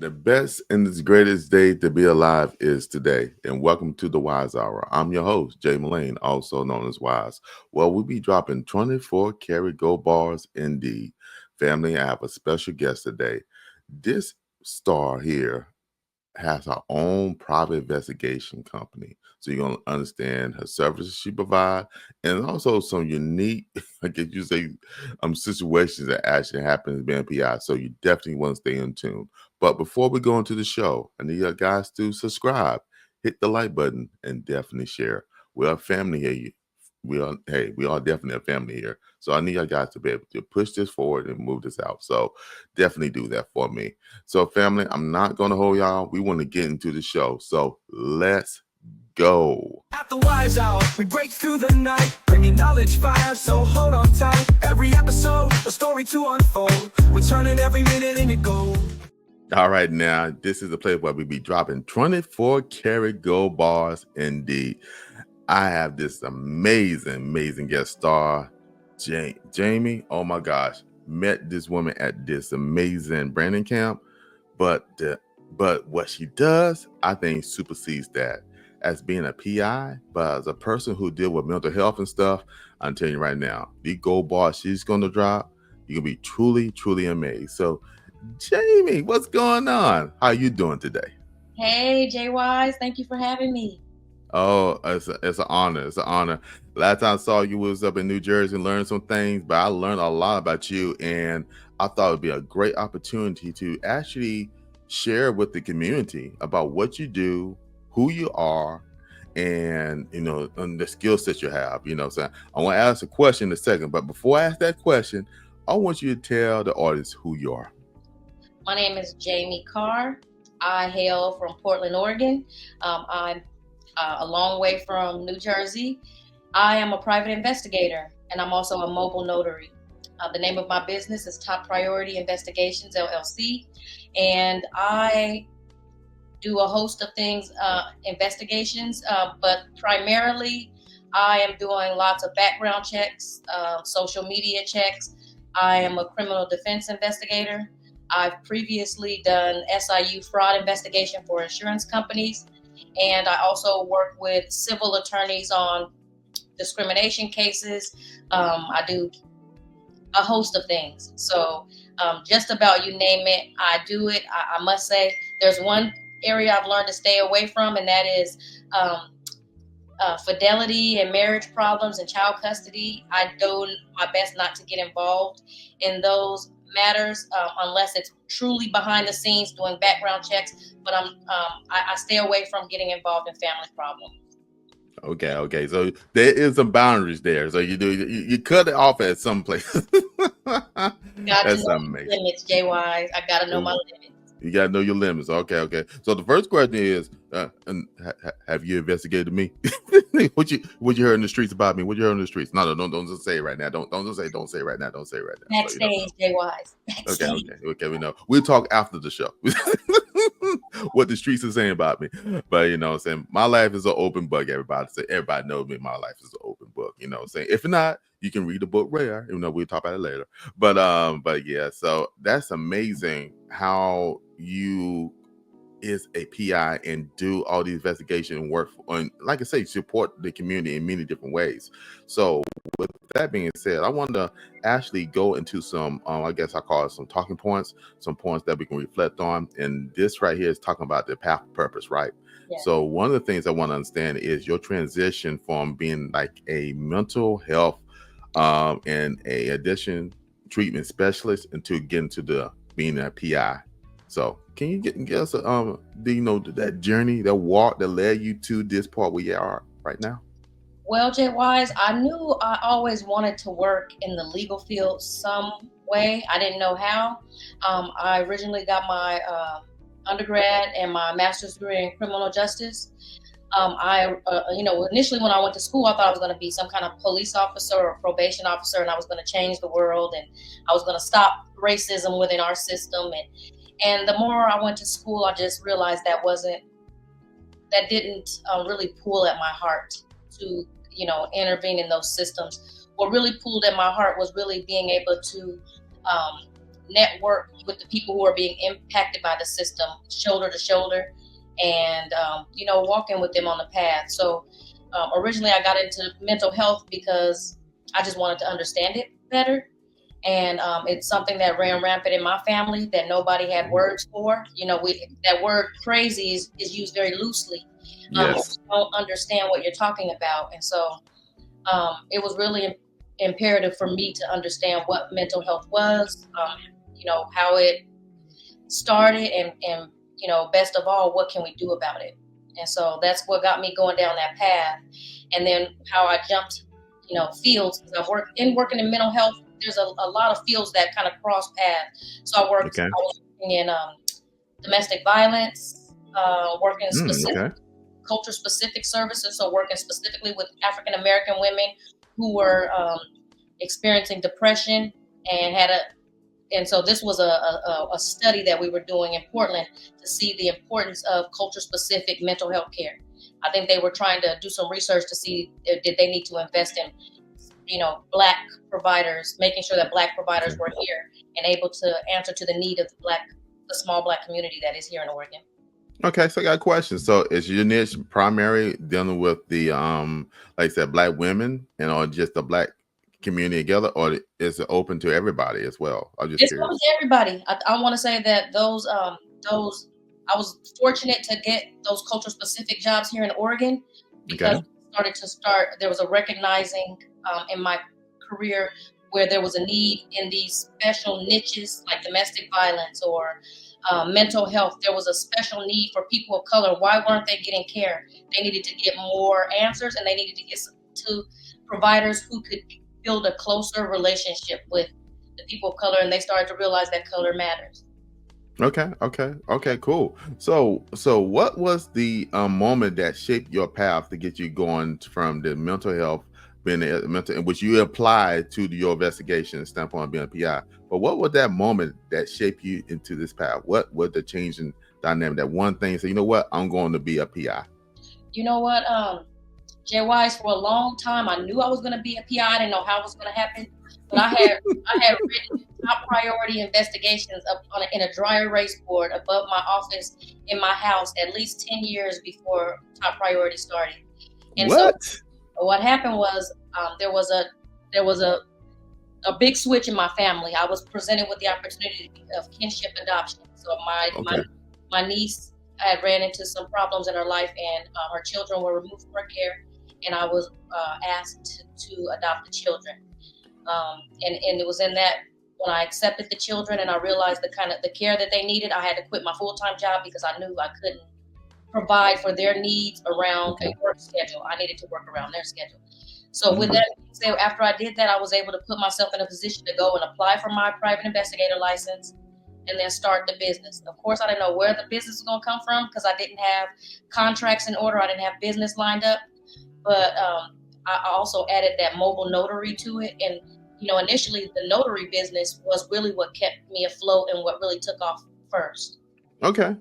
The best and the greatest day to be alive is today. And welcome to the Wise Hour. I'm your host, Jay Mullane, also known as Wise. Well, we'll be dropping 24 karat gold bars indeed. Family, I have a special guest today. This star here has her own private investigation company. So you're gonna understand her services she provide, and also some unique, I guess you say, situations that actually happen as being PI. So you definitely want to stay in tune. But before we go into the show, I need you guys to subscribe, hit the like button, and definitely share. We're a family here. We are definitely a family here. So I need you guys to be able to push this forward and move this out. So definitely do that for me. So, family, I'm not going to hold y'all. We want to get into the show. So, let's go. At the Wise Hour, we break through the night, bringing knowledge fire, so hold on tight. Every episode, a story to unfold. We're turning every minute into gold. All right, now, this is the place where we be dropping 24 karat gold bars indeed. I have this amazing guest star, Jamie. Oh my gosh, met this woman at this amazing branding camp, but what she does, I think, supersedes that. As being a PI, but as a person who deal with mental health and stuff, I'm telling you right now, the gold bar she's gonna drop, you're gonna be truly amazed. So, Jamie, what's going on? How you doing today? Hey, Jay Wise, thank you for having me. Oh, it's an honor. It's an honor. Last time I saw you was up in New Jersey and learned some things, but I learned a lot about you, and I thought it'd be a great opportunity to actually share with the community about what you do, who you are, and and the skill set you have. So I want to ask a question in a second, but before I ask that question, I want you to tell the audience who you are. My name is Jamie Carr. I hail from Portland, Oregon. I'm a long way from New Jersey. I am a private investigator, and I'm also a mobile notary. The name of my business is Top Priority Investigations, LLC, and I do a host of things, investigations, but primarily I am doing lots of background checks, social media checks. I am a criminal defense investigator. I've previously done SIU fraud investigation for insurance companies. And I also work with civil attorneys on discrimination cases. I do a host of things. So just about you name it, I do it. I must say there's one area I've learned to stay away from, and that is fidelity and marriage problems and child custody. I do my best not to get involved in those matters unless it's truly behind the scenes doing background checks, but I stay away from getting involved in family problems. Okay. So there is some boundaries there. So you cut it off at some place. That's amazing. Limits, Jay Wise. I gotta know my limits. You gotta know your limits. Okay. So the first question is, have you investigated me? what you heard in the streets about me? What you heard in the streets? No, don't just say it right now. Don't say it right now. Don't say it right now. Backstage, Jay Wise. Backstage. Okay. We know. We'll talk after the show. What the streets are saying about me. But what I'm saying, my life is an open book. Everybody knows me. My life is an open book. What I'm saying, if not, you can read the book rare. We'll talk about it later. But yeah, so that's amazing how you is a PI and do all these investigation work and, like I say, support the community in many different ways. So with that being said, I want to actually go into some, I guess I call it some talking points, some points that we can reflect on. And this right here is talking about the path of purpose, right? Yeah. So one of the things I want to understand is your transition from being like a mental health and a addiction treatment specialist into getting to being a PI. So can you get us that journey, that walk that led you to this part where you are right now? Well, Jay Wise, I knew I always wanted to work in the legal field some way. I didn't know how. I originally got my undergrad and my master's degree in criminal justice. Initially when I went to school, I thought I was going to be some kind of police officer or probation officer, and I was going to change the world, and I was going to stop racism within our system. And the more I went to school, I just realized that didn't really pull at my heart to, intervene in those systems. What really pulled at my heart was really being able to network with the people who are being impacted by the system, shoulder to shoulder, and walking with them on the path. So originally I got into mental health because I just wanted to understand it better. And it's something that ran rampant in my family that nobody had words for. That word crazy is used very loosely. Yes. You don't understand what you're talking about. And so it was really imperative for me to understand what mental health was, how it started, and best of all, what can we do about it? And so that's what got me going down that path. And then how I jumped, fields, because working in mental health, there's a lot of fields that kind of cross paths. So I was working in domestic violence, working specific culture specific services. So working specifically with African American women who were experiencing depression and so this was a study that we were doing in Portland to see the importance of culture-specific mental health care. I think they were trying to do some research to see did they need to invest in, Black providers, making sure that Black providers were here and able to answer to the need of the small Black community that is here in Oregon. Okay, so I got a question. So is your niche primary dealing with the like I said, Black women or just the Black community together, or is it open to everybody as well? I'm just It's curious. open to everybody. I want to say that those I was fortunate to get those culture specific jobs here in Oregon because there was a recognizing in my career where there was a need in these special niches like domestic violence or mental health. There was a special need for people of color. Why weren't they getting care? They needed to get more answers, and they needed to get to providers who could build a closer relationship with the people of color, and they started to realize that color matters. Okay, cool. So what was the moment that shaped your path to get you going from the mental health, being mental, which you applied to your investigation standpoint of being a PI? But what was that moment that shaped you into this path? What was the changing dynamic? That one thing, so you know what, I'm going to be a PI. You know what, Jay Wise, for a long time, I knew I was going to be a PI. I didn't know how it was going to happen, but I had written top priority investigations in a dry erase board above my office in my house at least 10 years before top priority started. And so what happened was there was a big switch in my family. I was presented with the opportunity of kinship adoption. So my niece had ran into some problems in her life, and her children were removed from her care, and I was asked to adopt the children. And it was in that when I accepted the children and I realized the care that they needed, I had to quit my full-time job because I knew I couldn't provide for their needs around a work schedule. I needed to work around their schedule. So with that being said, after I did that, I was able to put myself in a position to go and apply for my private investigator license and then start the business. Of course, I didn't know where the business was going to come from because I didn't have contracts in order. I didn't have business lined up. But I also added that mobile notary to it. And, initially the notary business was really what kept me afloat and what really took off first. Okay.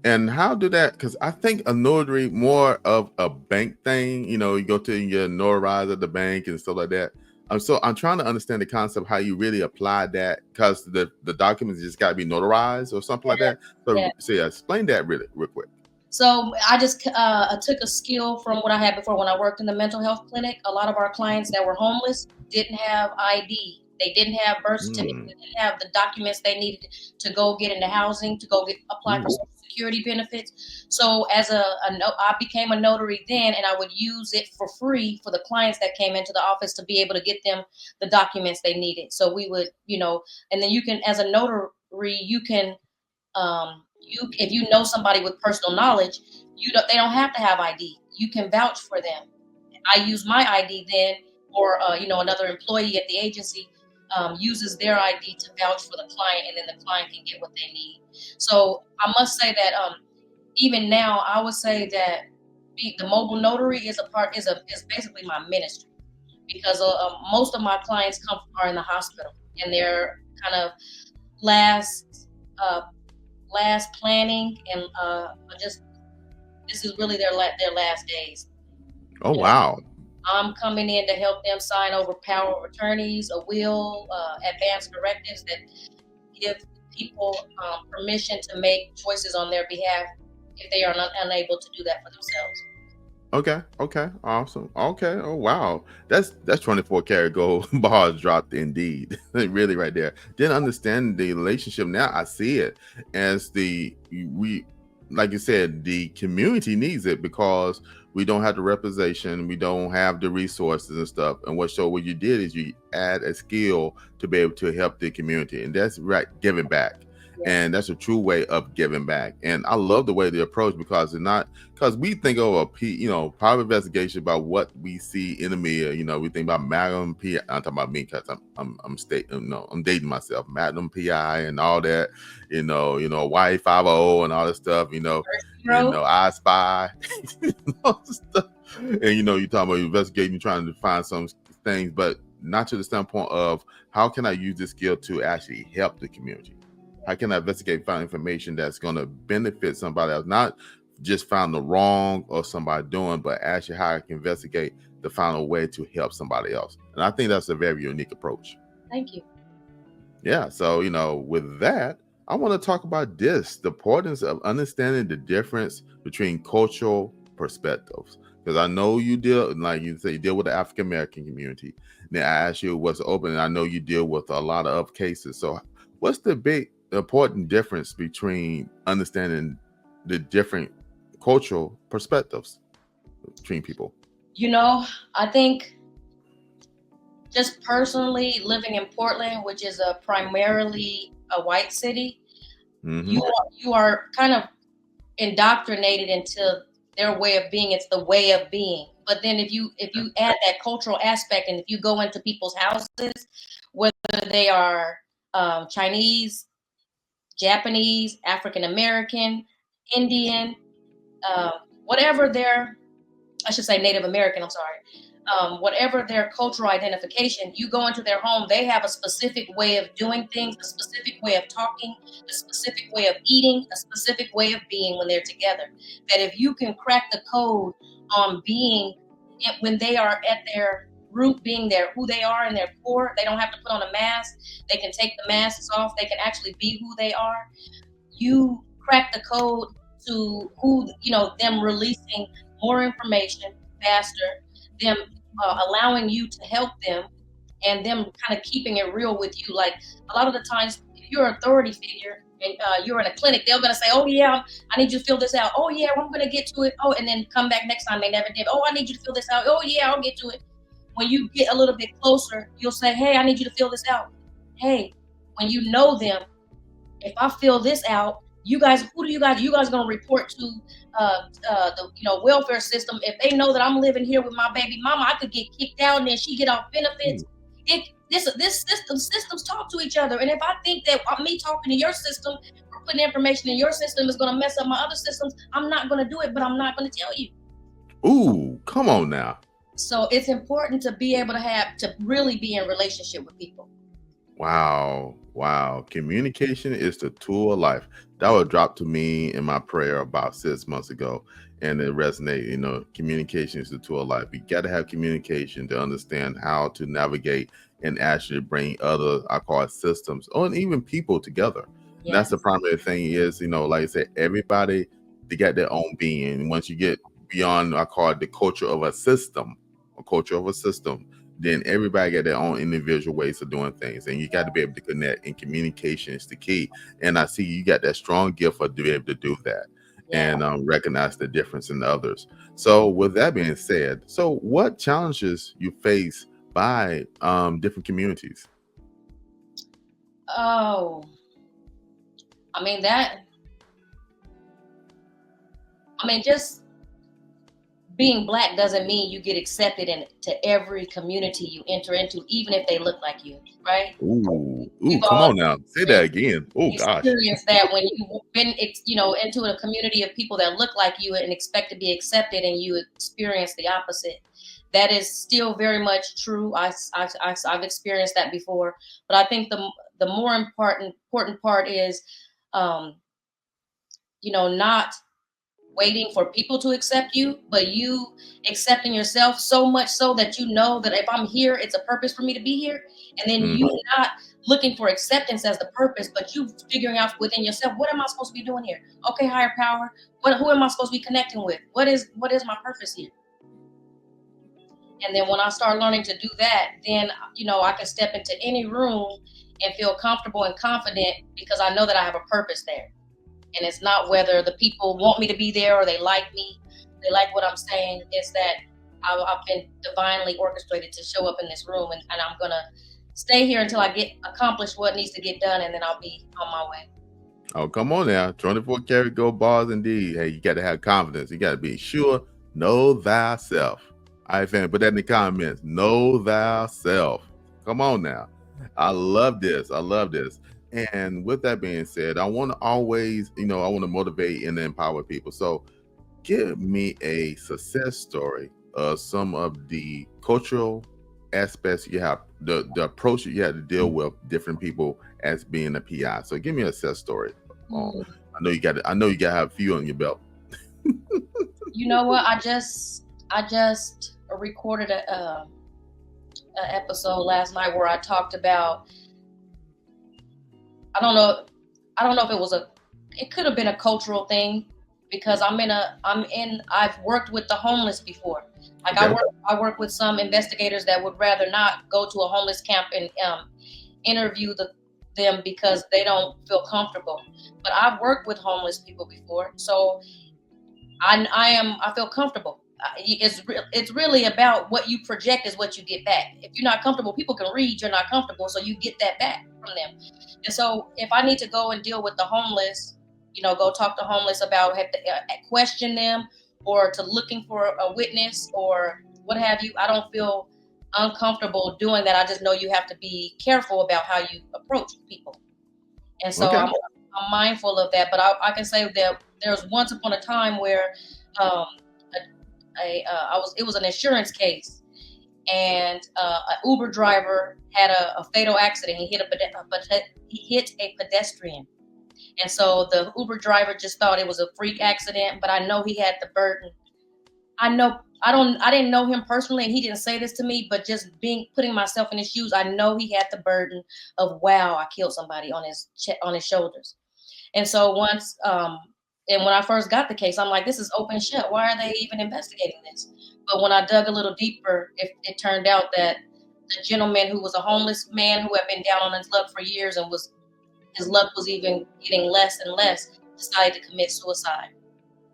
And how do that? Because I think a notary more of a bank thing. You go to your notarize at the bank and stuff like that. So I'm trying to understand the concept, how you really apply that, because the documents just got to be notarized or something like that. So explain that real quick. So I just took a skill from what I had before when I worked in the mental health clinic. A lot of our clients that were homeless didn't have ID. They didn't have birth certificates. They didn't have the documents they needed to go get into housing, to go apply for Social Security benefits. So I became a notary then, and I would use it for free for the clients that came into the office to be able to get them the documents they needed. So we would, and then you can, as a notary, you can, if you know somebody with personal knowledge, they don't have to have ID. You can vouch for them. I use my ID then, or another employee at the agency uses their ID to vouch for the client, and then the client can get what they need. So I must say that even now, I would say that the mobile notary is basically my ministry, because most of my clients are in the hospital, and they're kind of last planning, and this is really their last days. Oh, wow. I'm coming in to help them sign over power of attorneys, a will, advance directives that give people permission to make choices on their behalf if they are not unable to do that for themselves. Okay, awesome. Okay, oh wow, that's 24 karat gold bars dropped indeed, really right there. Didn't understand the relationship. Now I see it as we, like you said, the community needs it because we don't have the representation, we don't have the resources and stuff. And what you did is you add a skill to be able to help the community, and that's right, giving back. Yes. And that's a true way of giving back. And I love the way they approach because it's not because we think of private investigation about what we see in the media. We think about Magnum PI. I'm talking about me because I'm dating myself. Magnum PI and all that. Y50 and all that stuff. I Spy. All this stuff. And you talking about investigating, trying to find some things, but not to the standpoint of how can I use this skill to actually help the community. How can I investigate, find information that's going to benefit somebody else, not just find the wrong or somebody doing, but actually how I can investigate to find a way to help somebody else. And I think that's a very unique approach. Thank you. Yeah. So, with that, I want to talk about the importance of understanding the difference between cultural perspectives. Because I know you deal, like you say, you deal with the African American community. Now I asked you what's open, and I know you deal with a lot of cases. So what's the big important difference between understanding the different cultural perspectives between people? I think just personally living in Portland, which is primarily a white city, Mm-hmm. you are kind of indoctrinated into their way of being. It's the way of being. But then if you add that cultural aspect, and if you go into people's houses, whether they are Chinese, Japanese, African American, Indian, whatever I should say Native American, I'm sorry. Whatever their cultural identification, you go into their home, they have a specific way of doing things, a specific way of talking, a specific way of eating, a specific way of being when they're together. That if you can crack the code on being, when they are at their root, being who they are in their core, they don't have to put on a mask. They can take the masks off. They can actually be who they are. You crack the code to them releasing more information faster, them allowing you to help them, and them kind of keeping it real with you. Like a lot of the times, if you're an authority figure and you're in a clinic, they're gonna say, "Oh yeah, I need you to fill this out." "Oh yeah, I'm gonna get to it." Oh, and then come back next time they never did. "Oh, I need you to fill this out." "Oh yeah, I'll get to it." When you get a little bit closer, you'll say, "Hey, I need you to fill this out." Hey, when you know them, if I fill this out, you guys gonna report to the welfare system. If they know that I'm living here with my baby mama, I could get kicked out and then she get off benefits. Systems talk to each other, and if I think that me talking to your system or putting information in your system is gonna mess up my other systems, I'm not gonna do it. But I'm not gonna tell you. Ooh, come on now. So it's important to be able to really be in relationship with people. Wow. Communication is the tool of life. That was dropped to me in my prayer about 6 months ago, and it resonated. Communication is the tool of life. You got to have communication to understand how to navigate and actually bring other, I call it systems, or even people together. Yes. And that's the primary thing is, like I said, everybody, they got their own being. And once you get beyond, I call it the culture of a system, then everybody got their own individual ways of doing things, and you got to be able to connect, and communication is the key. And I see you got that strong gift of to be able to do that. Yeah. And recognize the difference in others. So with that being said, so what challenges you face by different communities? Oh, just being Black doesn't mean you get accepted into every community you enter into, even if they look like you, right? Ooh, come on now. Say that again. Oh, gosh. Experience that when you've been, into a community of people that look like you and expect to be accepted, and you experience the opposite. That is still very much true. I've experienced that before, but I think the more important part is, not waiting for people to accept you, but you accepting yourself so much so that you know that if I'm here, it's a purpose for me to be here. And then you not looking for acceptance as the purpose, but you figuring out within yourself, what am I supposed to be doing here? Okay, higher power, who am I supposed to be connecting with? What is my purpose here? And then when I start learning to do that, then, you know, I can step into any room and feel comfortable and confident because I know that I have a purpose there. And it's not whether the people want me to be there or they like me, they like what I'm saying. It's that I've been divinely orchestrated to show up in this room, and I'm going to stay here until I accomplish what needs to get done, and then I'll be on my way. Oh, come on now. 24 karat gold bars indeed. Hey, you got to have confidence. You got to be sure. Know thyself. All right, fam, put that in the comments. Know thyself. Come on now. I love this. I love this. And with that being said, I want to always, I want to motivate and empower people. So give me a success story of some of the cultural aspects you have, the approach you had to deal with different people as being a PI. So give me a success story. I know you got to have a few on your belt. You know what? I just recorded a episode last night where I talked about, I don't know if it could have been a cultural thing, because I've worked with the homeless before. Like, okay. I work with some investigators that would rather not go to a homeless camp and interview them because they don't feel comfortable. But I've worked with homeless people before, so I feel comfortable. It's really about what you project is what you get back. If you're not comfortable, people can read you're not comfortable, so you get that back from them. And so if I need to go and deal with the homeless, go talk to homeless about, have to question them, or to looking for a witness or what have you, I don't feel uncomfortable doing that. I just know you have to be careful about how you approach people. And so okay. I'm mindful of that. But I can say that there's once upon a time where it was an insurance case, and an Uber driver had a fatal accident. He hit a pedestrian. And so the Uber driver just thought it was a freak accident, but I know he had the burden. I didn't know him personally, and he didn't say this to me, but just putting myself in his shoes, I know he had the burden of, wow, I killed somebody on his shoulders. And so once, and when I first got the case, I'm like, this is open shut. Why are they even investigating this? But when I dug a little deeper, it turned out that the gentleman who was a homeless man who had been down on his luck for years and his luck was even getting less and less, decided to commit suicide.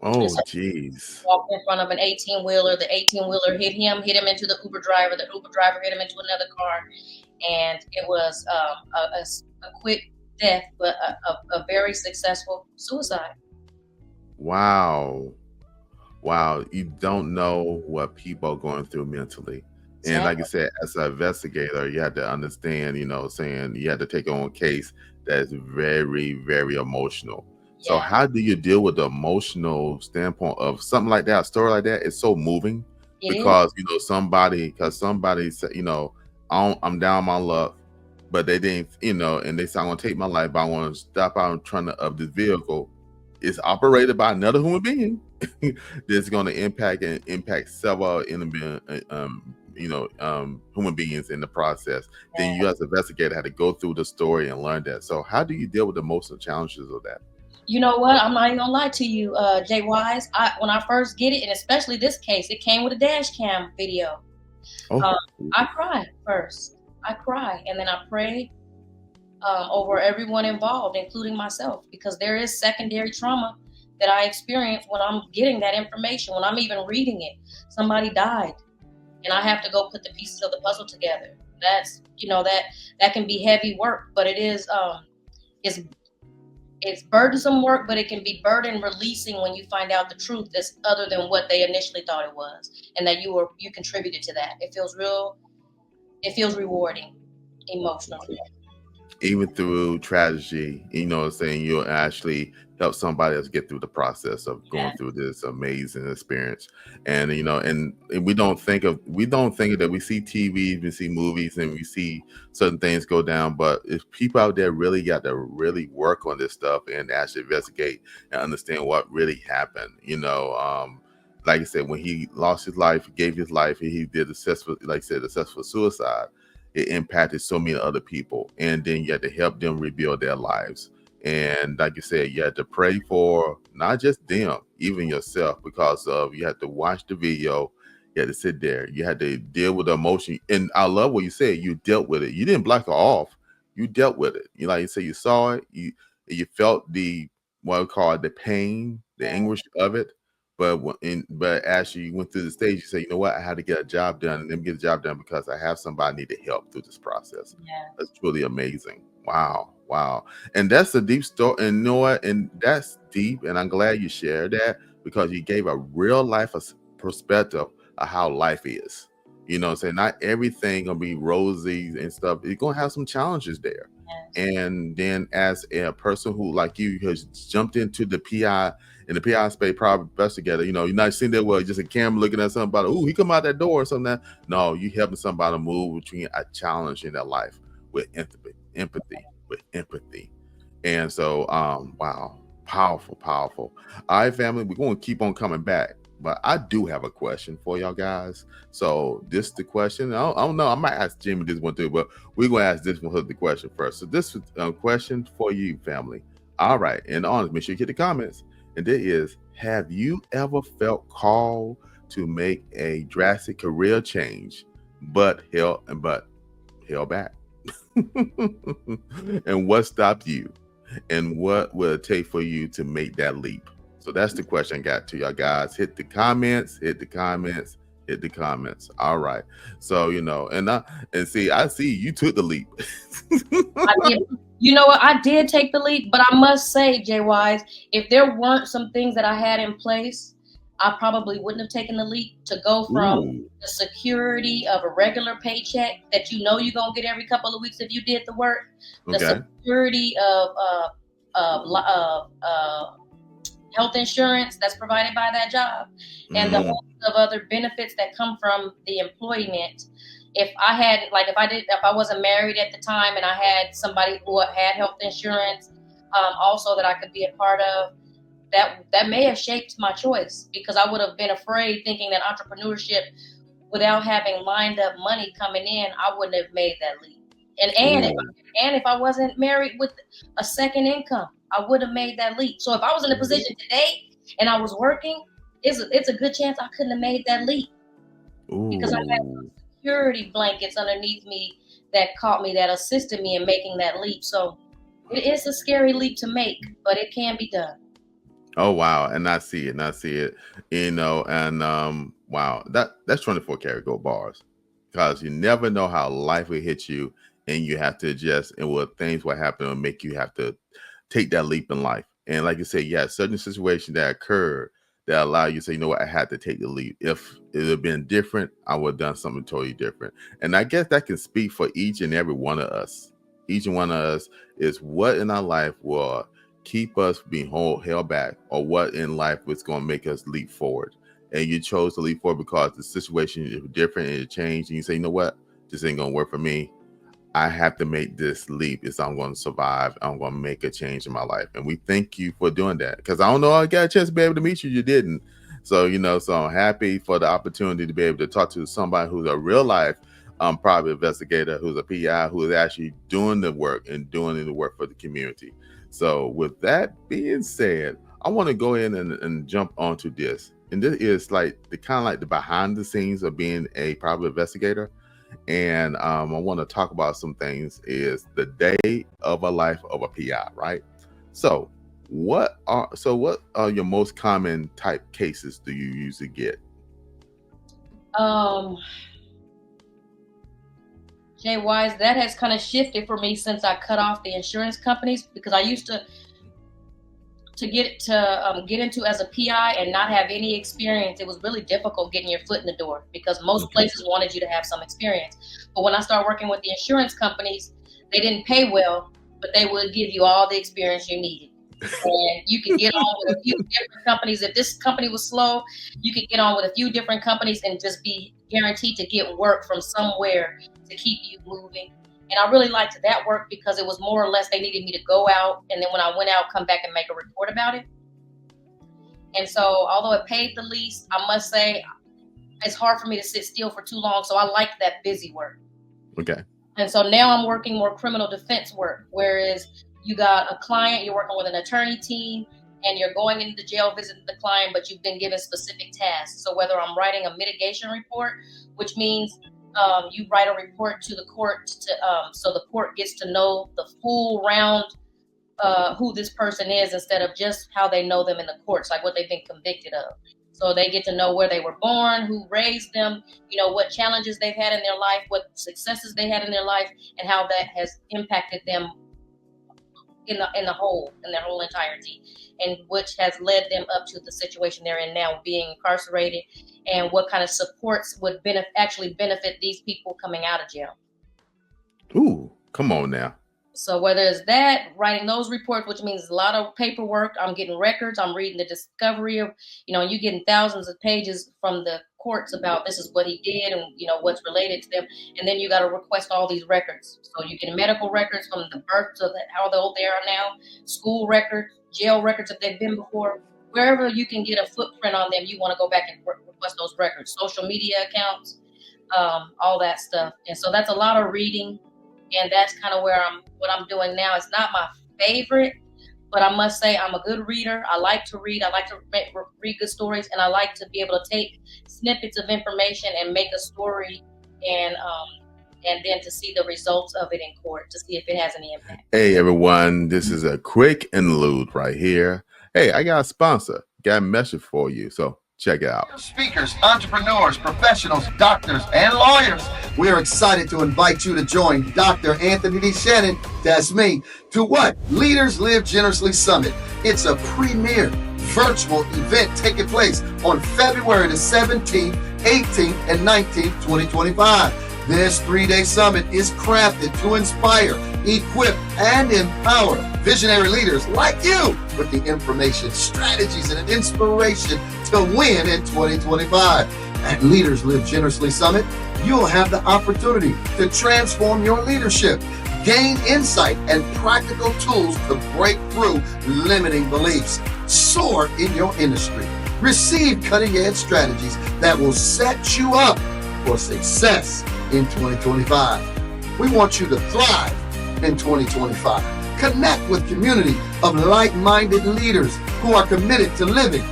Oh, jeez. Walked in front of an 18-wheeler. The 18-wheeler hit him into the Uber driver. The Uber driver hit him into another car. And it was a quick death, but a very successful suicide. Wow. You don't know what people are going through mentally. And like I said, as an investigator, you have to understand, saying you have to take on a case that's very, very emotional. Yeah. So how do you deal with the emotional standpoint of something like that? A story like that is so moving because, somebody said, I'm down my luck, but they didn't, and they said, I'm going to take my life, but I want to stop out in front of this vehicle. It's operated by another human being that's going to impact several human beings in the process. Yeah. Then you as an investigator had to go through the story and learn that. So how do you deal with the emotional challenges of that? You know what? I'm not even gonna lie to you, Jay Wise. When I first get it, and especially this case, it came with a dash cam video. I cried first. I cried, and then I prayed over everyone involved, including myself, because there is secondary trauma that I experience when I'm getting that information, when I'm even reading it. Somebody died, and I have to go put the pieces of the puzzle together. That's, that can be heavy work, but it is, it's burdensome work, but it can be burden releasing when you find out the truth that's other than what they initially thought it was, and that you contributed to that. It feels rewarding emotionally. even through tragedy, you know what I'm saying, you'll actually help somebody else get through the process of going through this amazing experience. And you know, and we don't think of that. We see TV, we see movies, and we see certain things go down, but if people out there really got to really work on this stuff and actually investigate and understand what really happened, you know, like I said, when he lost his life, he gave his life, and he did a successful, like I said, a successful suicide, it impacted so many other people, and then you had to help them rebuild their lives. And like you said, you had to pray for not just them, even yourself, because of you had to watch the video, you had to sit there, you had to deal with the emotion. And I love what you said, you dealt with it. You didn't block it off, you dealt with it. You like you say, you saw it, you felt the what we call it, the pain, the anguish of it. But as you went through the stage, you say, you know what, I had to get a job done, and then get a job done because I have somebody need to help through this process. Yeah. That's truly amazing. Wow, wow. And that's a deep story. And you know what? And that's deep. And I'm glad you shared that, because you gave a real life perspective of how life is. You know what I'm saying? Not everything gonna be rosy and stuff. You're gonna have some challenges there. Yes. And then as a person who like you has jumped into the PI in the PI space, probably investigator, you know, you're not sitting there with just a camera looking at somebody, oh, he come out that door or something. No, you helping somebody move between a challenge in their life with with empathy. And so, wow, powerful, powerful. All right, family, we're going to keep on coming back, but I do have a question for y'all guys. So this the question. I don't know. I might ask Jimmy this one too, but we're going to ask this one the question first. So this question for you, family. All right, and honest, make sure you hit the comments. And it is: have you ever felt called to make a drastic career change, but held back? And what stopped you? And what will it take for you to make that leap? So that's the question I got to y'all guys. Hit the comments, hit the comments, hit the comments. All right. So, you know, and see, I see you took the leap. I did. You know what? I did take the leap, but I must say, Jay Wise, if there weren't some things that I had in place, I probably wouldn't have taken the leap to go from Ooh, the security of a regular paycheck that you know you're gonna get every couple of weeks if you did the work, the okay. security of health insurance that's provided by that job, and the Mm, host of other benefits that come from the employment. If I had, like, if I wasn't married at the time and I had somebody who had health insurance, also that I could be a part of, that may have shaped my choice, because I would have been afraid, thinking that entrepreneurship, without having lined up money coming in, I wouldn't have made that leap. ooh, If I wasn't married with a second income, I would have made that leap. So if I was in a position today and I was working, it's a good chance I couldn't have made that leap, because I had ooh. security blankets underneath me that caught me, that assisted me in making that leap. So it is a scary leap to make, but it can be done. Oh wow, and I see it, and I see it, you know, and wow, that's 24 karat gold bars, because you never know how life will hit you, and you have to adjust, and what things will happen will make you have to take that leap in life. And like you said, yeah, certain situations that occurred that allow you to say, you know what, I had to take the leap. If it had been different, I would have done something totally different. And I guess that can speak for each and every one of us. Each and one of us is what in our life will keep us being held back, or what in life was going to make us leap forward. And you chose to leap forward because the situation is different and it changed. And you say, you know what, this ain't going to work for me. I have to make this leap if I'm going to survive. I'm going to make a change in my life. And we thank you for doing that, because I don't know, I got a chance to be able to meet you. You didn't. So, you know, so I'm happy for the opportunity to be able to talk to somebody who's a real life private investigator, who's a PI, who is actually doing the work and doing the work for the community. So with that being said, I want to go in and jump onto this. And this is like the kind of like the behind the scenes of being a private investigator. And I want to talk about some things is the day of a life of a PI, right? So what are your most common type cases do you usually get? Um, Jay Wise, that has kind of shifted for me since I cut off the insurance companies, because I used to get into as a PI and not have any experience. It was really difficult getting your foot in the door, because most Okay. places wanted you to have some experience. But when I started working with the insurance companies, They didn't pay well, but they would give you all the experience you needed. And you could get on with a few different companies. If this company was slow, you could get on with a few different companies and just be guaranteed to get work from somewhere to keep you moving. And I really liked that work because it was more or less they needed me to go out, and then when I went out, come back and make a report about it. And so although it paid the least, I must say it's hard for me to sit still for too long. So I liked that busy work. Okay. And so now I'm working more criminal defense work, whereas you got a client, you're working with an attorney team, and you're going into the jail visiting the client, but you've been given specific tasks. So whether I'm writing a mitigation report, which means you write a report to the court to, so the court gets to know the full round who this person is instead of just how they know them in the courts, like what they've been convicted of. So they get to know where they were born, who raised them, what challenges they've had in their life, what successes they had in their life, and how that has impacted them in their whole entirety, and which has led them up to the situation they're in now, being incarcerated, and what kind of supports would actually benefit these people coming out of jail. Ooh, come on now. So whether it's that, writing those reports, which means a lot of paperwork, I'm getting records, I'm reading the discovery of, you're getting thousands of pages from the courts about this is what he did and, what's related to them. And then you got to request all these records. So you get medical records from the birth to how old they are now, school records, jail records if they've been before. Wherever you can get a footprint on them, you want to go back and request those records, social media accounts, all that stuff. And so that's a lot of reading. And that's kind of what I'm doing now. It's not my favorite, but I must say I'm a good reader. I like to read. I like to read good stories, and I like to be able to take snippets of information and make a story, and then to see the results of it in court to see if it has any impact. Hey everyone, this is a quick interlude right here. Hey, I got a sponsor. Got a message for you. So check it out. Speakers, entrepreneurs, professionals, doctors, and lawyers. We are excited to invite you to join Dr. Anthony D. Shannon, that's me, to what? Leaders Live Generously Summit. It's a premier virtual event taking place on February the 17th, 18th, and 19th, 2025. This 3-day summit is crafted to inspire, equip, and empower visionary leaders like you with the information, strategies, and inspiration to win in 2025. At Leaders Live Generously Summit, you'll have the opportunity to transform your leadership, gain insight and practical tools to break through limiting beliefs, soar in your industry, receive cutting-edge strategies that will set you up for success in 2025. We want you to thrive in 2025. Connect with community of like-minded leaders who are committed to living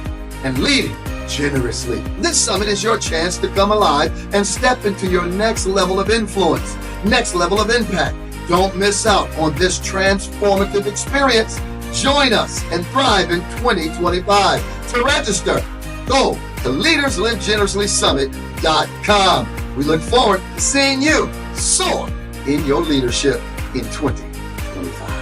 and leading generously. This summit is your chance to come alive and step into your next level of influence, next level of impact. Don't miss out on this transformative experience. Join us and thrive in 2025. To register, go to leaderslivegenerouslysummit.com. We look forward to seeing you soar in your leadership in 2025.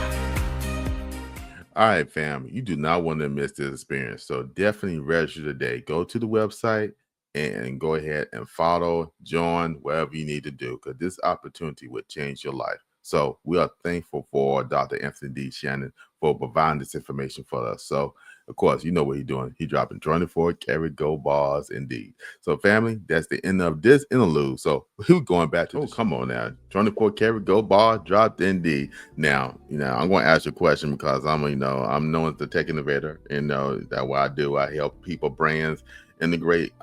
All right, fam, you do not want to miss this experience. So definitely register today. Go to the website and go ahead and follow, join, whatever you need to do, because this opportunity will change your life. So we are thankful for Dr. Anthony D. Shannon for providing this information for us. So, of course, you know what he's doing. He's dropping 24 karat gold bars indeed. So, family, that's the end of this interlude. So we're going back to come on now. 24 karat gold bar dropped indeed. Now, I'm going to ask you a question because I'm known as the tech innovator. That's what I do. I help people, brands, innovate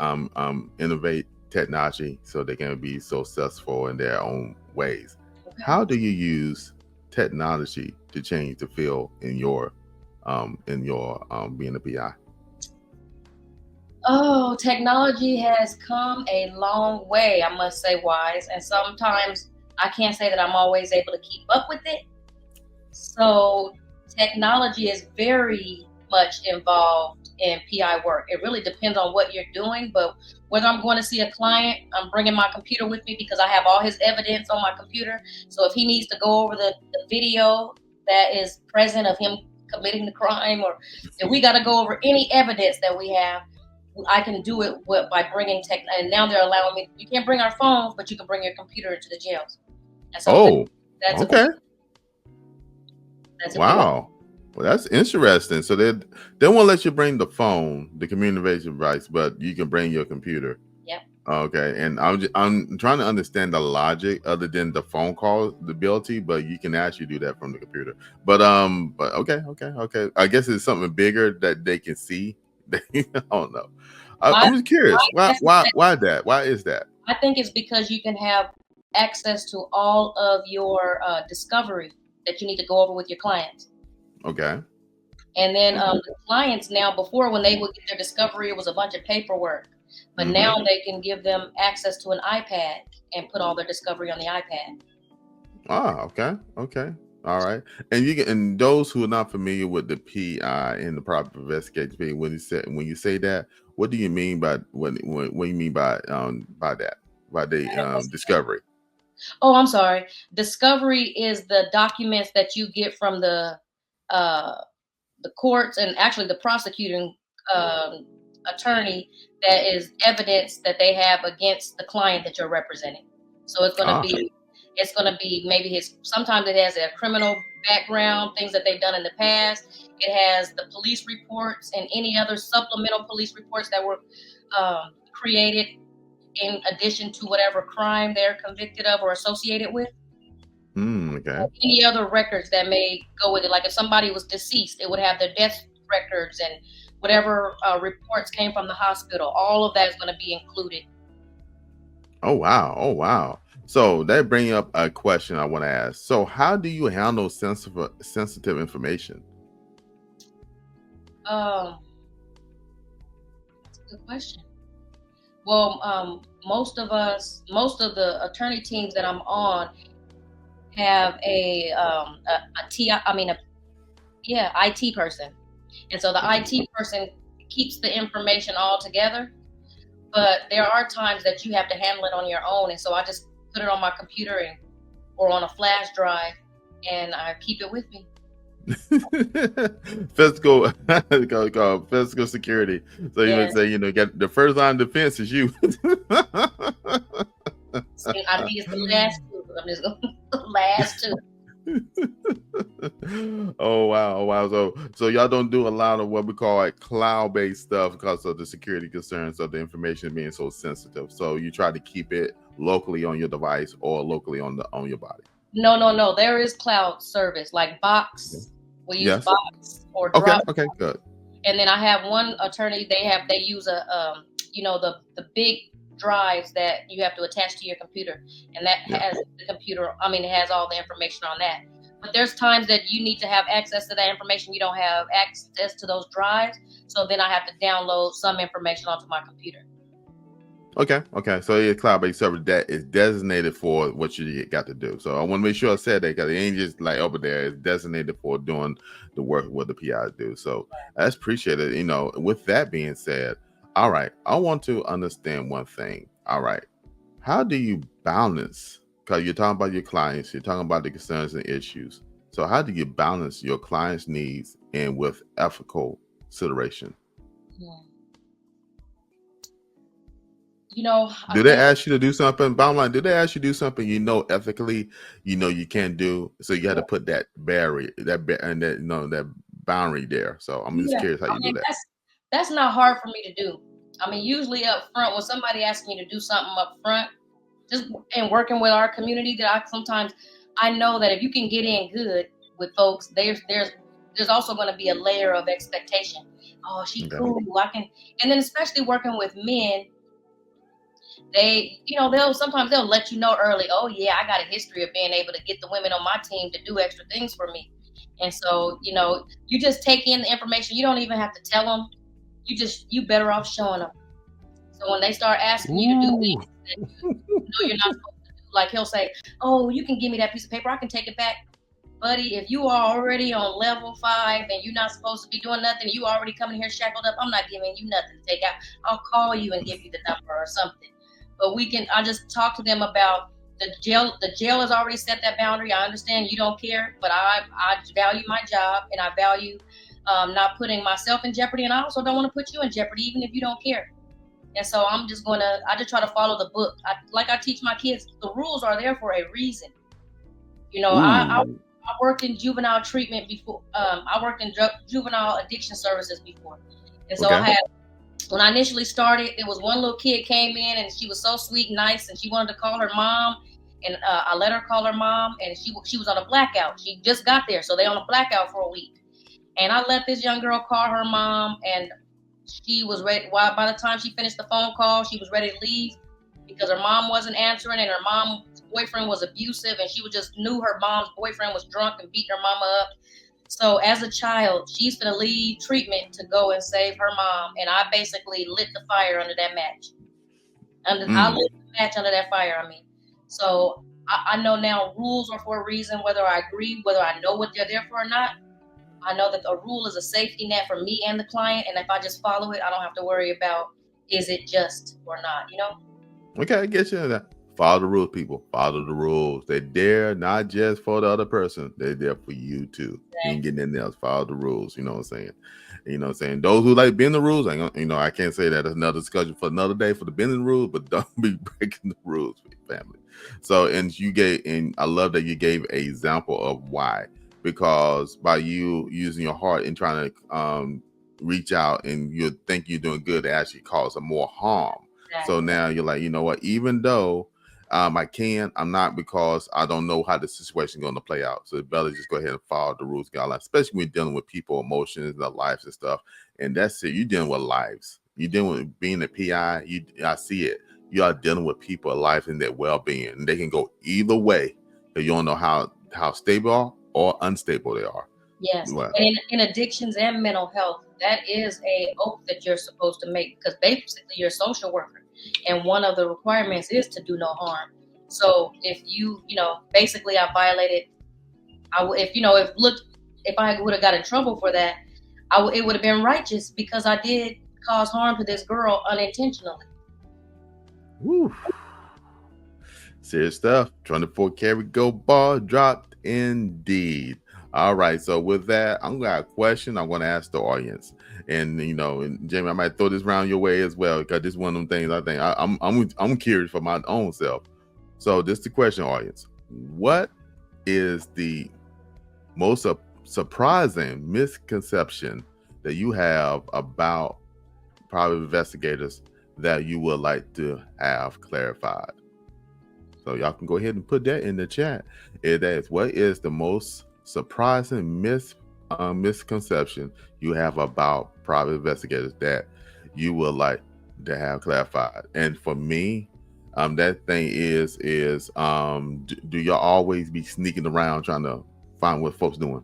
technology so they can be so successful in their own ways. How do you use technology to change the field in your being a PI? Oh, technology has come a long way, I must say, Wise. And sometimes I can't say that I'm always able to keep up with it. So technology is very much involved in PI work. It really depends on what you're doing, but whether I'm going to see a client, I'm bringing my computer with me because I have all his evidence on my computer. So if he needs to go over the video that is present of him committing the crime, or if we got to go over any evidence that we have, I can do it by bringing tech. And now they're allowing me, you can't bring our phones, but you can bring your computer into the jails. And so that's okay. That's important. Wow. Well, that's interesting. So they won't let you bring the phone, the communication device, but you can bring your computer. Yep. Okay, and I'm trying to understand the logic other than the phone call, the ability, but you can actually do that from the computer. But okay. I guess it's something bigger that they can see. I don't know. My, I'm just curious. my guess is that Why that? Why is that? I think it's because you can have access to all of your discovery that you need to go over with your clients. Okay. And then the clients now, before when they would get their discovery, it was a bunch of paperwork. But Mhm. now they can give them access to an iPad and put all their discovery on the iPad. Okay. All right. And those who are not familiar with the PI and the private investigative fee, when you say that, what do you mean by what you mean by that? By the discovery? Oh, I'm sorry. Discovery is the documents that you get from the courts and actually the prosecuting attorney that is evidence that they have against the client that you're representing. So it's going to be maybe sometimes it has a criminal background, things that they've done in the past. It has the police reports and any other supplemental police reports that were created in addition to whatever crime they're convicted of or associated with. Okay. Any other records that may go with it. Like if somebody was deceased, it would have their death records and whatever reports came from the hospital. All of that is going to be included. Oh wow. So that brings up a question I want to ask. So how do you handle sensitive information? That's a good question. Well, most of the attorney teams that I'm on have IT person. And so the IT person keeps the information all together, but there are times that you have to handle it on your own. And so I just put it on my computer or on a flash drive and I keep it with me. Physical physical security. So you would say, get the first line of defense is you. So I think it's the last two. I'm just going the last two. Oh wow. So y'all don't do a lot of what we call cloud-based stuff because of the security concerns of the information being so sensitive. So you try to keep it locally on your device or locally on your body. No. There is cloud service like Box. We use Box or Drop. Okay, good. And then I have one attorney. They use the big drives that you have to attach to your computer, and that has the computer. It has all the information on that. But there's times that you need to have access to that information. You don't have access to those drives, so then I have to download some information onto my computer. Okay. So your cloud-based server that is designated for what you got to do. So I want to make sure I said that because it ain't just like over there. It's designated for doing the work what the PIs do. So that's appreciated. With that being said, all right, I want to understand one thing. All right, how do you balance? Because you're talking about your clients, you're talking about the concerns and issues. So how do you balance your clients' needs and with ethical consideration? Do they ask you to do something? Bottom line, do they ask you to do something ethically, you can't do? So you got to put that barrier, that boundary there. So I'm just curious how you do that. That's not hard for me to do. Usually up front, when somebody asks me to do something up front, just in working with our community, that I know that if you can get in good with folks, there's also going to be a layer of expectation. Oh, she cool. I can, and then especially working with men. They'll let you know early. Oh yeah, I got a history of being able to get the women on my team to do extra things for me. And so, you just take in the information. You don't even have to tell them. You better off showing them. So when they start asking you to do things that you're not supposed to do, like he'll say, oh, you can give me that piece of paper. I can take it back. Buddy, if you are already on level 5 and you're not supposed to be doing nothing, you already coming here shackled up, I'm not giving you nothing to take out. I'll call you and give you the number or something. But I just talk to them about the jail. The jail has already set that boundary. I understand you don't care, but I value my job and I value not putting myself in jeopardy. And I also don't want to put you in jeopardy, even if you don't care. And so I just try to follow the book. I teach my kids, the rules are there for a reason. I I worked in juvenile treatment before. I worked in juvenile addiction services before, and so Okay. when I initially started, there was one little kid came in, and she was so sweet and nice, and she wanted to call her mom, and I let her call her mom, and she was on a blackout. She just got there, so they on a blackout for a week, and I let this young girl call her mom, and she was ready. By the time she finished the phone call, she was ready to leave because her mom wasn't answering, and her mom's boyfriend was abusive, and she just knew her mom's boyfriend was drunk and beating her mama up. So as a child, she's gonna leave treatment to go and save her mom, and I basically lit the fire under that match. I lit the match under that fire. I mean, so I know now rules are for a reason. Whether I agree, whether I know what they're there for or not, I know that a rule is a safety net for me and the client, and if I just follow it, I don't have to worry about is it just or not. You know? Okay, I get you. That. Follow the rules, people. Follow the rules. They're there not just for the other person. They're there for you too. You ain't getting anything else. Follow the rules. You know what I'm saying? You know what I'm saying? Those who like bend the rules, I can't say that. That's another discussion for another day for the bending rules, but don't be breaking the rules for your family. So, and I love that you gave an example of why. Because by you using your heart and trying to reach out and you think you're doing good, it actually causes more harm. So now you're like, you know what? Even though I'm not, because I don't know how the situation is going to play out. So better just go ahead and follow the rules, guidelines, especially when you're dealing with people, emotions, their lives and stuff. And that's it. You're dealing with lives. You're dealing with being a PI. I see it. You are dealing with people, life, and their well-being. And they can go either way. You don't know how stable or unstable they are. Yes. Well, and in addictions and mental health, that is a oath that you're supposed to make, because basically you're a social worker. And one of the requirements is to do no harm. So if basically I violated, if I would have got in trouble for that, it would have been righteous because I did cause harm to this girl unintentionally. Woo. Serious stuff. 24 karat gold bar dropped indeed. All right. So with that, I'm gonna have a question I'm gonna ask the audience. And and Jamie, I might throw this around your way as well, because this is one of them things I think I'm curious for my own self. So this is the question, audience. What is the most surprising misconception that you have about private investigators that you would like to have clarified? So y'all can go ahead and put that in the chat. What is the most surprising misconception you have about private investigators that you would like to have clarified? And for me, that thing is do y'all always be sneaking around trying to find what folks doing?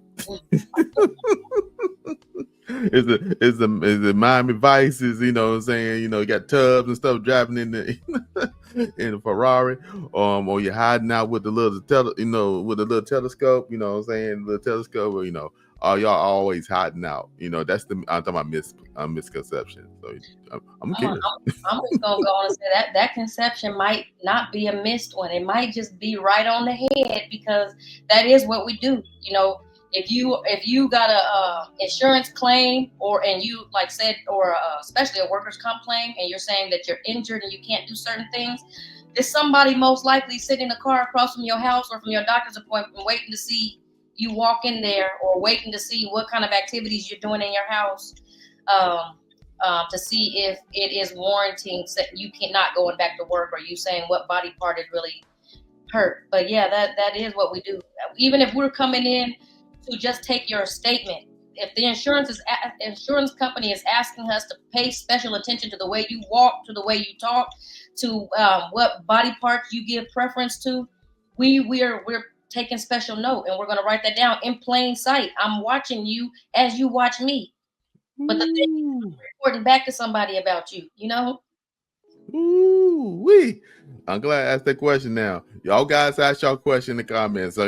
Is it Miami Vices, you know what I'm saying? You got tubs and stuff driving in the Ferrari, or you're hiding out with the little with a little telescope, you know what I'm saying? The telescope, or are y'all always hiding out? That's I'm talking about misconception. So I'm curious. I'm just gonna go on and say that conception might not be a missed one. It might just be right on the head, because that is what we do. If you got a insurance claim, or especially a workers' comp claim, and you're saying that you're injured and you can't do certain things, there's somebody most likely sitting in a car across from your house or from your doctor's appointment waiting to see you walk in there, or waiting to see what kind of activities you're doing in your house, to see if it is warranting you cannot going back to work, or you saying what body part is really hurt. But yeah, that is what we do. Even if we're coming in to just take your statement, if the insurance company is asking us to pay special attention to the way you walk, to the way you talk, to what body parts you give preference to, we're taking special note, and we're going to write that down in plain sight. I'm watching you as you watch me, but the thing is, reporting back to somebody about you. Ooh wee! I'm glad I asked that question. Now, y'all guys ask y'all question in the comments, so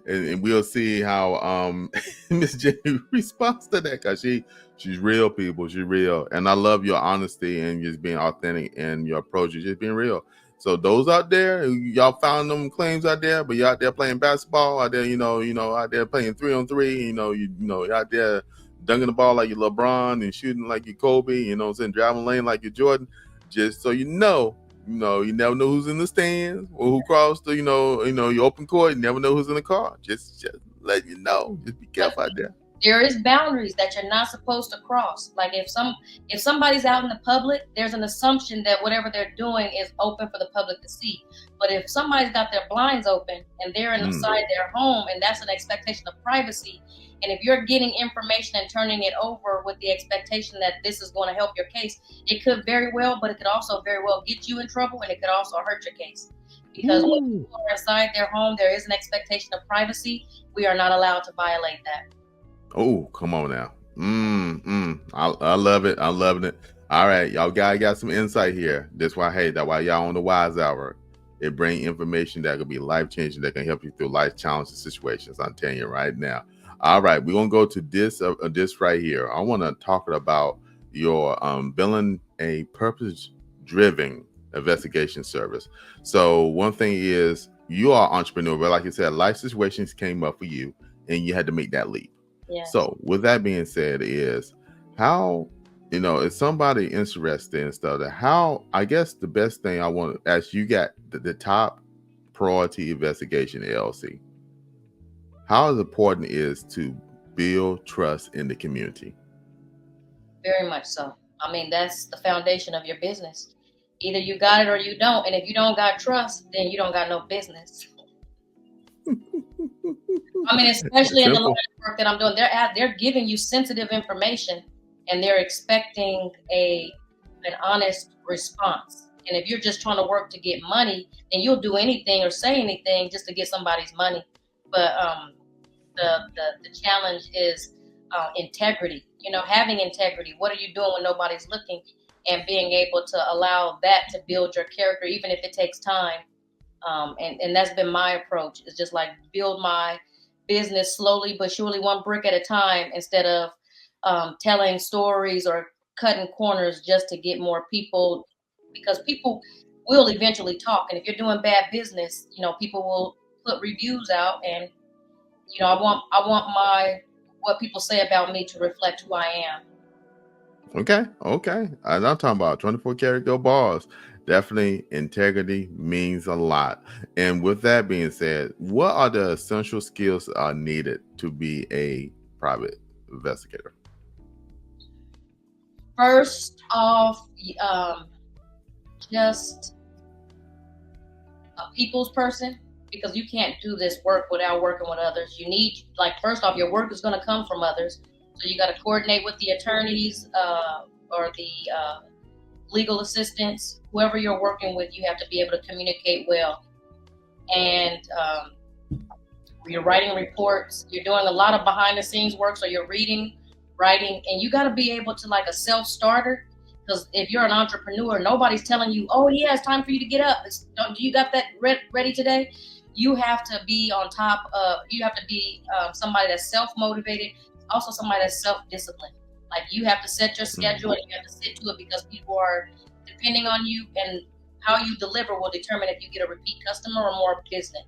and we'll see how Miss Jenny responds to that, because she's real, people. She's real, and I love your honesty and just being authentic, and your approach is just being real. So those out there, y'all found them claims out there, but you out there playing basketball, out there, out there playing 3-on-3, you out there dunking the ball like you're LeBron and shooting like you're Kobe, saying, driving lane like you're Jordan. Just so you know, You never know who's in the stands or who crossed the, your open court. You never know who's in the car. Just let you know. Just be careful out there. There is boundaries that you're not supposed to cross. Like if somebody's out in the public, there's an assumption that whatever they're doing is open for the public to see. But if somebody's got their blinds open and they're inside their home, and that's an expectation of privacy, and if you're getting information and turning it over with the expectation that this is going to help your case, it could very well, but it could also very well get you in trouble, and it could also hurt your case. Because when people are inside their home, there is an expectation of privacy. We are not allowed to violate that. Oh, come on now. I love it. I'm loving it. All right, y'all got some insight here. That's why y'all on the Wise Hour. It brings information that could be life-changing, that can help you through life challenging situations. I'm telling you right now. All right, we're gonna go to this right here. I want to talk about your building a purpose-driven investigation service. So one thing is, you are an entrepreneur, but like you said, life situations came up for you, and you had to make that leap. Yes. So with that being said, is how, if somebody interested in stuff, that how, I guess the best thing I want to ask you, got the top priority investigation LLC. How important is to build trust in the community? Very much so. I mean, that's the foundation of your business. Either you got it or you don't. And if you don't got trust, then you don't got no business. I mean, especially in the line of work that I'm doing, they're giving you sensitive information, and they're expecting an honest response. And if you're just trying to work to get money, then you'll do anything or say anything just to get somebody's money. But the challenge is integrity. Having integrity. What are you doing when nobody's looking? And being able to allow that to build your character, even if it takes time. And that's been my approach. It's just like build my business slowly but surely, one brick at a time, instead of telling stories or cutting corners just to get more people, because people will eventually talk. And if you're doing bad business, people will put reviews out, and I want what people say about me to reflect who I am. Okay. I'm talking about 24 karat gold bars. Definitely integrity means a lot. And with that being said, what are the essential skills that are needed to be a private investigator? First off, just a people's person, because you can't do this work without working with others. You need, first off, your work is going to come from others. So you got to coordinate with the attorneys or the legal assistants, whoever you're working with. You have to be able to communicate well. And you're writing reports. You're doing a lot of behind the scenes work. So you're reading, writing, and you got to be able to, like a self-starter. Because if you're an entrepreneur, nobody's telling you, oh, yeah, it's time for you to get up. Do you got that ready today? You have to be on top of, you have to be somebody that's self-motivated, also somebody that's self-disciplined. Like, you have to set your schedule and you have to stick to it, because people are depending on you, and how you deliver will determine if you get a repeat customer or more business.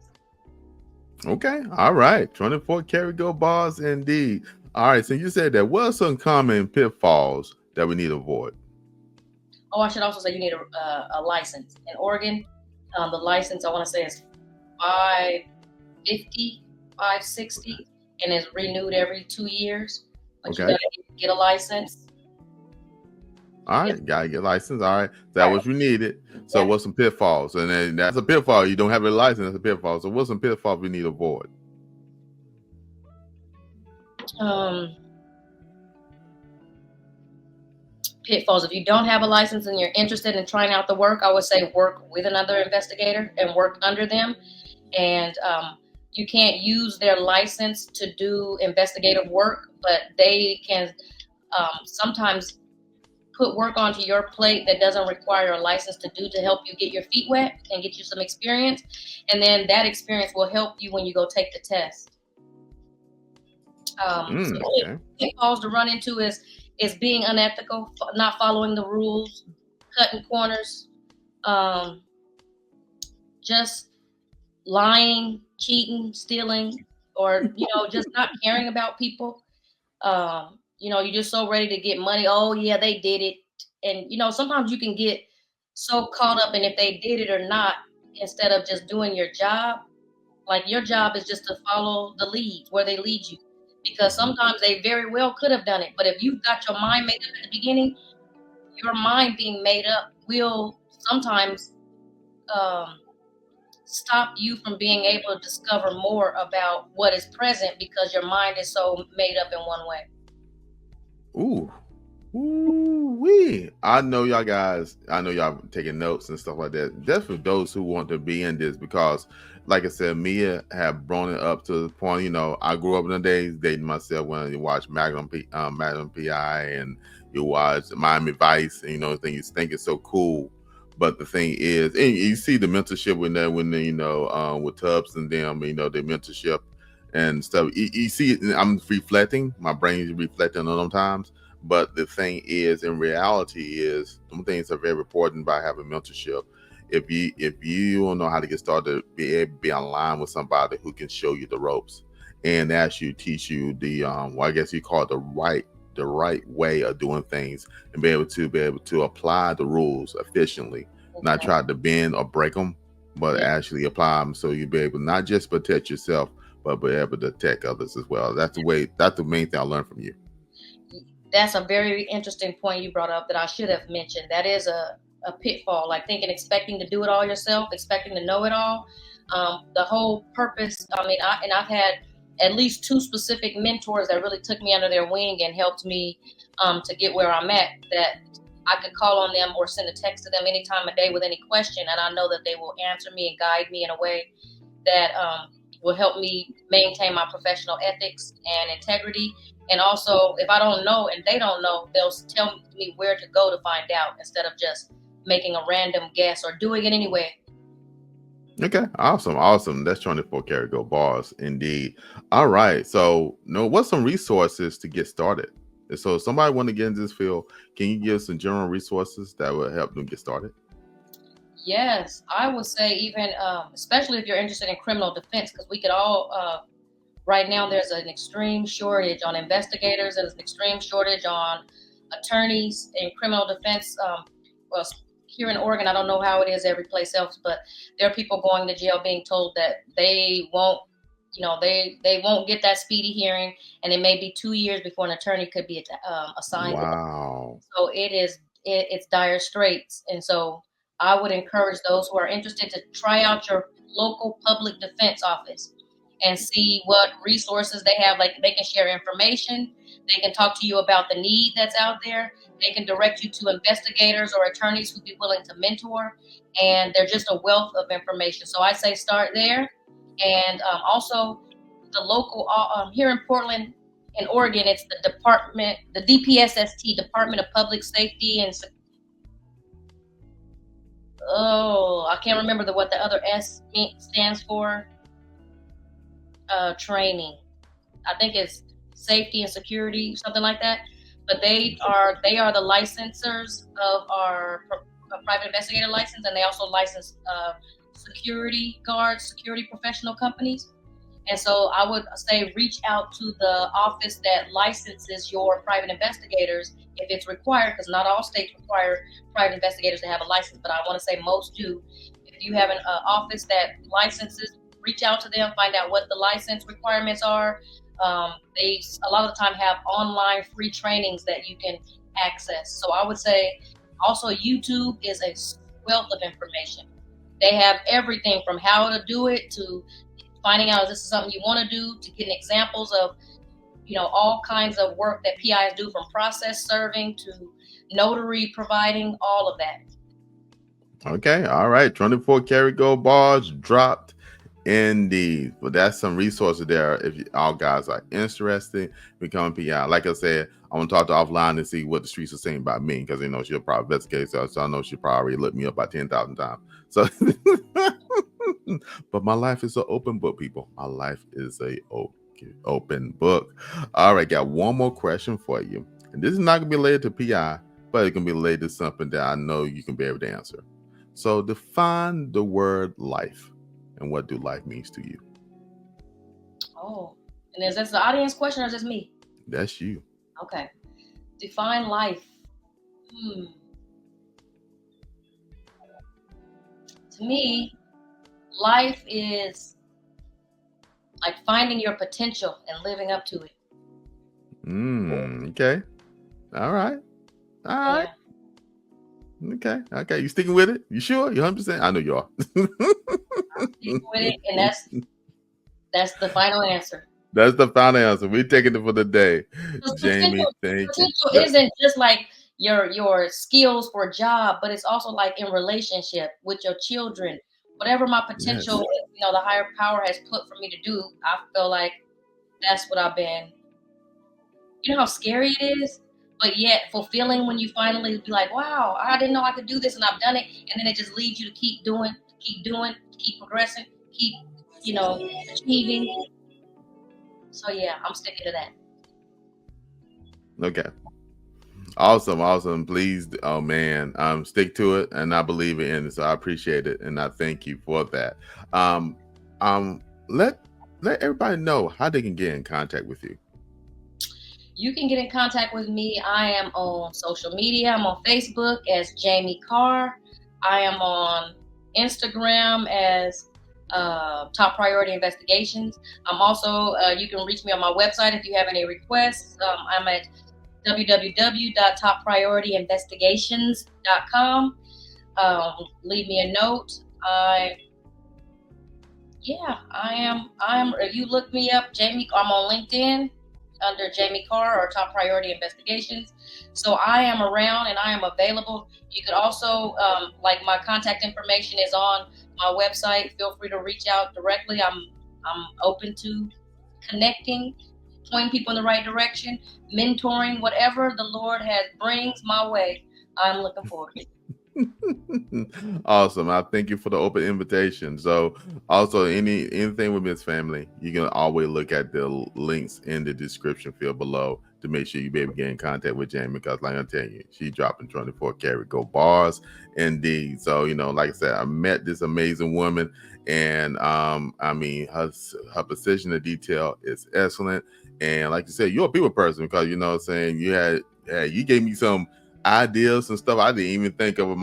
Okay. All right. 24 karat gold bars indeed. All right. So you said that, what are some common pitfalls that we need to avoid? Oh, I should also say you need a license. In Oregon, the license, I want to say, is $550, $560, and is renewed every 2 years. But Okay. You got to get a license. All right, gotta get licensed. All right, that was you needed. So what's some pitfalls? And then that's a pitfall. You don't have a license, that's a pitfall. So what's some pitfalls we need to avoid? Pitfalls. If you don't have a license and you're interested in trying out the work, I would say work with another investigator and work under them. And you can't use their license to do investigative work, but they can sometimes put work onto your plate that doesn't require a license to do, to help you get your feet wet and get you some experience. And then that experience will help you when you go take the test. Pitfalls to run into is being unethical, not following the rules, cutting corners, just lying, cheating, stealing, or just not caring about people. You're just so ready to get money. Oh yeah, they did it. And sometimes you can get so caught up in if they did it or not, instead of just doing your job. Like your job is just to follow the lead where they lead you, because sometimes they very well could have done it. But if you've got your mind made up at the beginning, your mind being made up will sometimes um, stop you from being able to discover more about what is present because your mind is so made up in one way. Ooh. Ooh wee. I know y'all taking notes and stuff like that. Just for those who want to be in this, because like I said, Mia have grown it up to the point, I grew up in the days dating myself when you watch Magnum PI and you watch Miami Vice, and you think it's so cool. But the thing is, and you see the mentorship with with Tubbs and them, the mentorship and stuff. You see it, I'm reflecting, my brain is reflecting on them times. But the thing is, in reality, is some things are very important by having mentorship. If you don't know how to get started, be online with somebody who can show you the ropes and teach you the I guess you call it the right way of doing things, and be able to apply the rules efficiently, not try to bend or break them, but actually apply them so you be able to not just protect yourself, but be able to protect others as well. That's the main thing I learned from you. That's a very interesting point you brought up that I should have mentioned. That is a pitfall, like expecting to do it all yourself, expecting to know it all. The whole purpose, I've had at least 2 specific mentors that really took me under their wing and helped me to get where I'm at, that I could call on them or send a text to them any time of day with any question, and I know that they will answer me and guide me in a way that will help me maintain my professional ethics and integrity. And also, if I don't know and they don't know, they'll tell me where to go to find out, instead of just making a random guess or doing it anyway. Okay, awesome. That's 24 karat gold bars, indeed. All right, so what's some resources to get started? So if somebody want to get into this field, can you give some general resources that will help them get started? Yes, I would say even, especially if you're interested in criminal defense, because we could all, right now there's an extreme shortage on investigators, and there's an extreme shortage on attorneys in criminal defense. Well, here in Oregon, I don't know how it is every place else, but there are people going to jail being told that they won't, they won't get that speedy hearing, and it may be 2 years before an attorney could be assigned. Wow. So it's dire straits. And so I would encourage those who are interested to try out your local public defense office and see what resources they have. Like, they can share information, they can talk to you about the need that's out there, they can direct you to investigators or attorneys who'd be willing to mentor, and they're just a wealth of information. So I say start there. And also the local, here in Portland, in Oregon, it's the DPSST, Department of Public Safety and I can't remember what the other S stands for. Training. I think it's safety and security, something like that. But they are the licensors of our private investigator license, and they also license security guards, security professional companies. And so I would say reach out to the office that licenses your private investigators if it's required, because not all states require private investigators to have a license, but I want to say most do. If you have an office that licenses, reach out to them, find out what the license requirements are. They a lot of the time have online free trainings that you can access. So I would say also YouTube is a wealth of information. They have everything from how to do it to finding out if this is something you want to do, to getting examples of, all kinds of work that PIs do, from process serving to notary providing, all of that. Okay, all right. 24 karat gold bars dropped. Indeed. But that's some resources there if all guys are interested in becoming PI. Like I said, I want to talk to offline and see what the streets are saying about me, because she'll probably investigate, so I know she'll probably look me up by 10,000 times. So but my life is an open book, people. My life is a open book. All right, got one more question for you. And this is not gonna be related to PI, but it can be related to something that I know you can be able to answer. So define the word life. And what do life means to you? Oh, and is this the audience question or is this me? That's you. Okay. Define life. To me, life is like finding your potential and living up to it. Okay. All right. All right. Yeah, Okay. You sticking with it? You sure? You 100%? I know you are. stick with it, and that's the final answer. That's the final answer. We're taking it for the day. Because Jamie, thank you. potential Yep. isn't just like your skills for a job, but it's also like in relationship with your children. Whatever my Yes. potential, the higher power has put for me to do, I feel like that's what I've been. You know how scary it is, but yet fulfilling when you finally be like, wow, I didn't know I could do this, and I've done it, and then it just leads you to keep doing, keep progressing, keep achieving. So yeah, I'm sticking to that. Okay. Awesome. Please, oh man, stick to it, and I believe in it. So I appreciate it, and I thank you for that. Um, let everybody know how they can get in contact with you. You can get in contact with me. I am on social media. I'm on Facebook as Jamie Carr. I am on Instagram as Top Priority Investigations. I'm also, you can reach me on my website if you have any requests. I'm at www.toppriorityinvestigations.com. Leave me a note. I am. If you look me up, Jamie, I'm on LinkedIn under Jamie Carr or Top Priority Investigations. So I am around and I am available. You could also, like my contact information is on my website. Feel free to reach out directly. I'm open to connecting, pointing people in the right direction, mentoring, whatever the Lord brings my way. I'm looking forward to it. Awesome. I thank you for the open invitation. So also anything with Miss Family, you can always look at the links in the description field below to make sure you be able to get in contact with Jamie, because like I'm telling you, she's dropping 24 karat gold bars indeed. So, like I said, I met this amazing woman, and I mean her precision of detail is excellent. And like you said, you're a people person, because you gave me some ideas and stuff I didn't even think of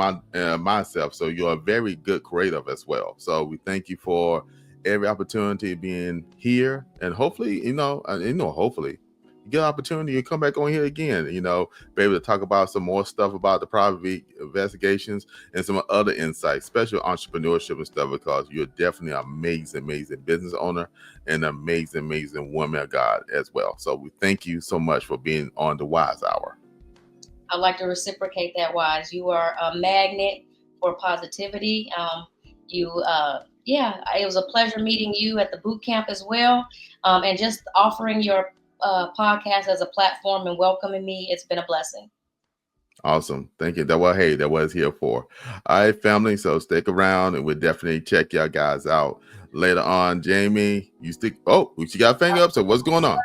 myself. So you're a very good creative as well. So we thank you for every opportunity being here, and hopefully, hopefully you get an opportunity to come back on here again, be able to talk about some more stuff about the private investigations and some other insights, especially entrepreneurship and stuff, because you're definitely an amazing business owner and an amazing woman of God as well. So we thank you so much for being on the Wise Hour. I'd like to reciprocate that, Wise. You are a magnet for positivity. It was a pleasure meeting you at the boot camp as well, and just offering your podcast as a platform and welcoming me. It's been a blessing. Awesome. Thank you. That was here for. All right, family. So stick around, and we'll definitely check y'all guys out later on. Jamie, she got a finger up. So what's going on?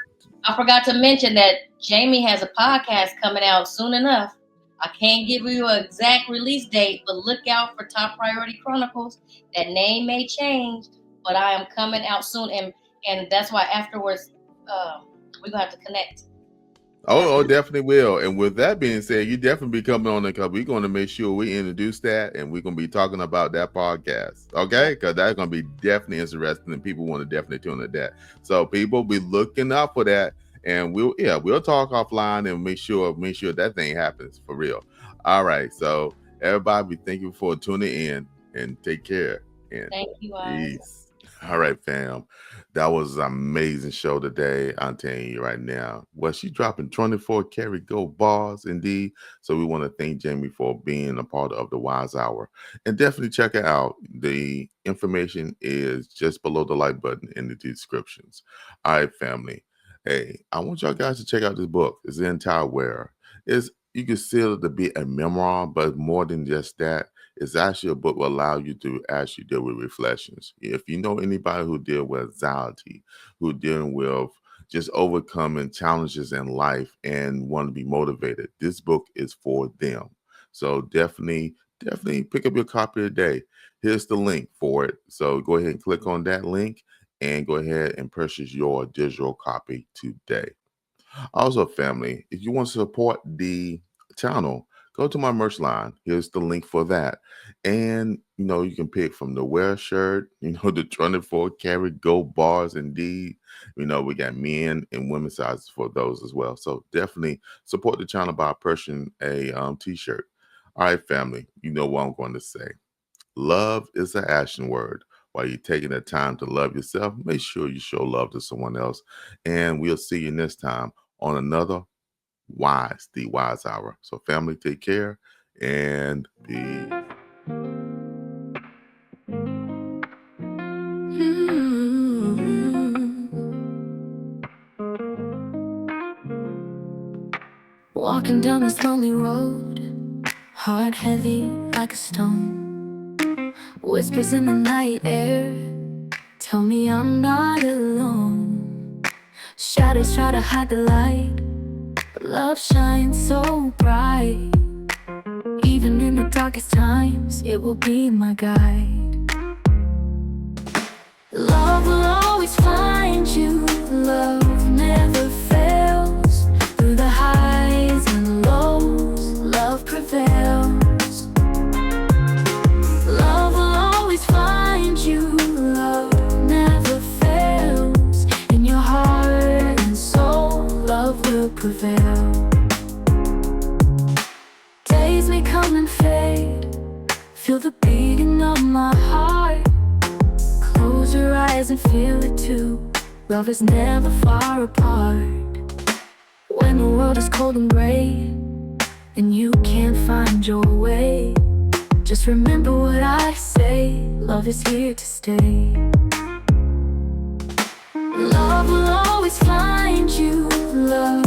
I forgot to mention that Jamie has a podcast coming out soon enough. I can't give you an exact release date, but look out for Top Priority Chronicles. That name may change, but I am coming out soon, and that's why afterwards we're gonna have to connect. Oh, definitely will. And with that being said, you definitely be coming on, because we're going to make sure we introduce that, and we're going to be talking about that podcast. Okay, because that's going to be definitely interesting, and people want to definitely tune into that. So people be looking out for that. And we'll talk offline and make sure that thing happens for real. All right. So everybody, thank you for tuning in, and take care. And thank you. Peace. All right, fam. That was an amazing show today. I'm telling you right now. Well, she's dropping 24 karat gold bars indeed. So we want to thank Jamie for being a part of the Wise Hour. And definitely check it out. The information is just below the like button in the descriptions. All right, family. Hey, I want y'all guys to check out this book. It's the entire wearer. You consider it to be a memoir, but more than just that, it's actually a book will allow you to actually deal with reflections. If you know anybody who deal with anxiety, who dealing with just overcoming challenges in life and want to be motivated, this book is for them. So definitely pick up your copy today. Here's the link for it. So go ahead and click on that link and go ahead and purchase your digital copy today. Also, family, if you want to support the channel, go to my merch line. Here's the link for that. And, you can pick from the wear shirt, the 24 karat gold bars indeed. We got men and women's sizes for those as well. So definitely support the channel by purchasing a t-shirt. All right, family, you know what I'm going to say. Love is an action word. While you're taking the time to love yourself, make sure you show love to someone else. And we'll see you next time on another The Wise Hour. So family, take care and peace. Walking down this lonely road, heart heavy like a stone. Whispers in the night air tell me I'm not alone. Shadows try to hide the light, but love shines so bright. Even in the darkest times, it will be my guide. Love will always find you. Love never fails. Through the highs and lows, love prevails. Love will always find you. Love never fails. In your heart and soul, love will prevail. Days may come and fade. Feel the beating of my heart. Close your eyes and feel it too. Love is never far apart. When the world is cold and gray and you can't find your way, just remember what I say. Love is here to stay. Love will always find you. Love